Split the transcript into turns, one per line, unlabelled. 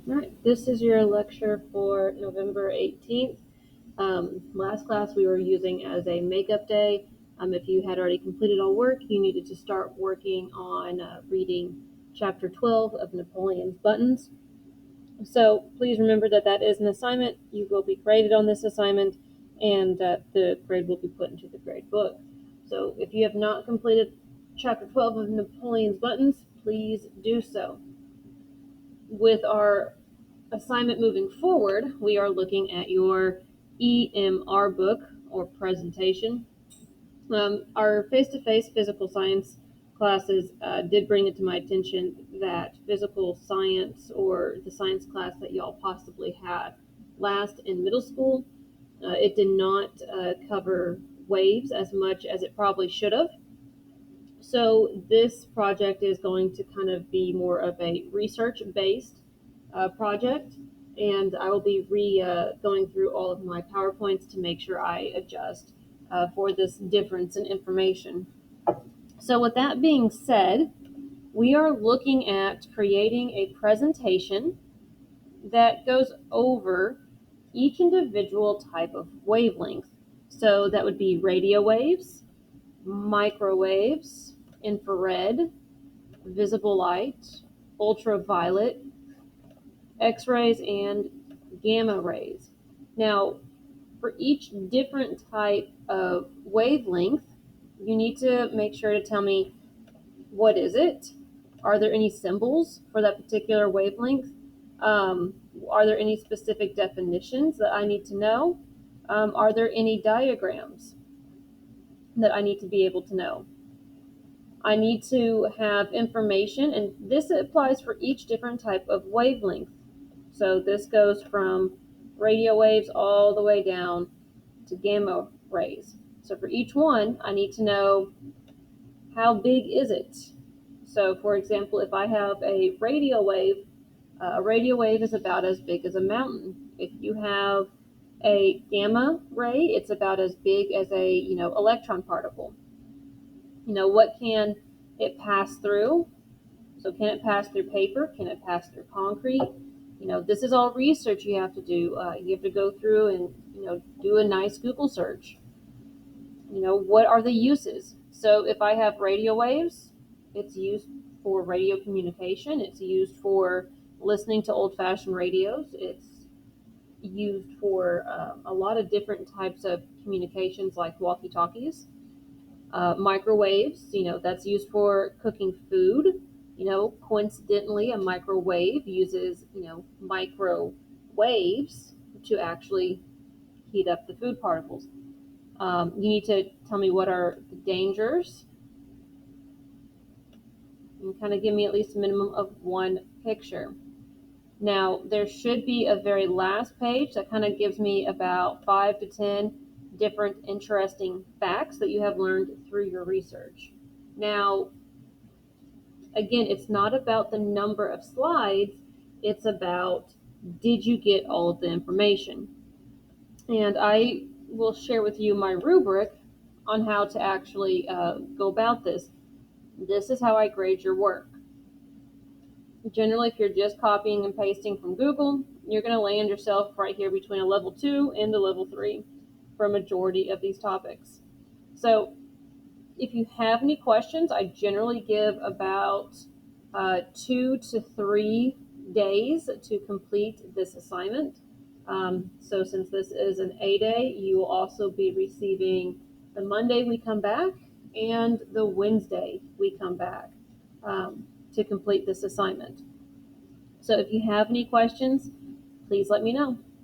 All right, this is your lecture for November 18th. Last class we were using as a makeup day. If you had already completed all work, you needed to start working on reading chapter 12 of Napoleon's Buttons. So please remember that that is an assignment. You will be graded on this assignment, and the grade will be put into the grade book. So if you have not completed chapter 12 of Napoleon's Buttons, please do so. With our assignment moving forward, we are looking at your EMR book or presentation. Our face-to-face physical science classes did bring it to my attention that physical science, or the science class that y'all possibly had last in middle school, it did not cover waves as much as it probably should have. So this project is going to kind of be more of a research-based project, and I will be going through all of my PowerPoints to make sure I adjust for this difference in information. So with that being said, we are looking at creating a presentation that goes over each individual type of wavelength. So that would be radio waves, microwaves, infrared, visible light, ultraviolet, X-rays, and gamma rays. Now, for each different type of wavelength, you need to make sure to tell me, what is it? Are there any symbols for that particular wavelength? Are there any specific definitions that I need to know? Are there any diagrams that I need to be able to know? I need to have information, and this applies for each different type of wavelength. So this goes from radio waves all the way down to gamma rays. So for each one, I need to know, how big is it? So for example, if I have a radio wave is about as big as a mountain. If you have a gamma ray, it's about as big as a electron particle. What can it pass through? So can it pass through paper? Can it pass through concrete? This is all research you have to do. You have to go through and do a nice Google search. What are the uses? So if I have radio waves, it's used for radio communication. It's used for listening to old-fashioned radios. It's used for a lot of different types of communications, like walkie-talkies. Microwaves, that's used for cooking food. Coincidentally, a microwave uses, microwaves to actually heat up the food particles. You need to tell me, what are the dangers, and kind of give me at least a minimum of one picture. Now, there should be a very last page that kind of gives me about 5 to 10 different interesting facts that you have learned through your research. Now, again, it's not about the number of slides, it's about, did you get all of the information? And I will share with you my rubric on how to actually go about this. This is how I grade your work. Generally, if you're just copying and pasting from Google, you're going to land yourself right here between a level 2 and a level 3 for a majority of these topics. So if you have any questions, I generally give about 2 to 3 days to complete this assignment. So since this is an A-day, you will also be receiving the Monday we come back and the Wednesday we come back to complete this assignment. So if you have any questions, please let me know.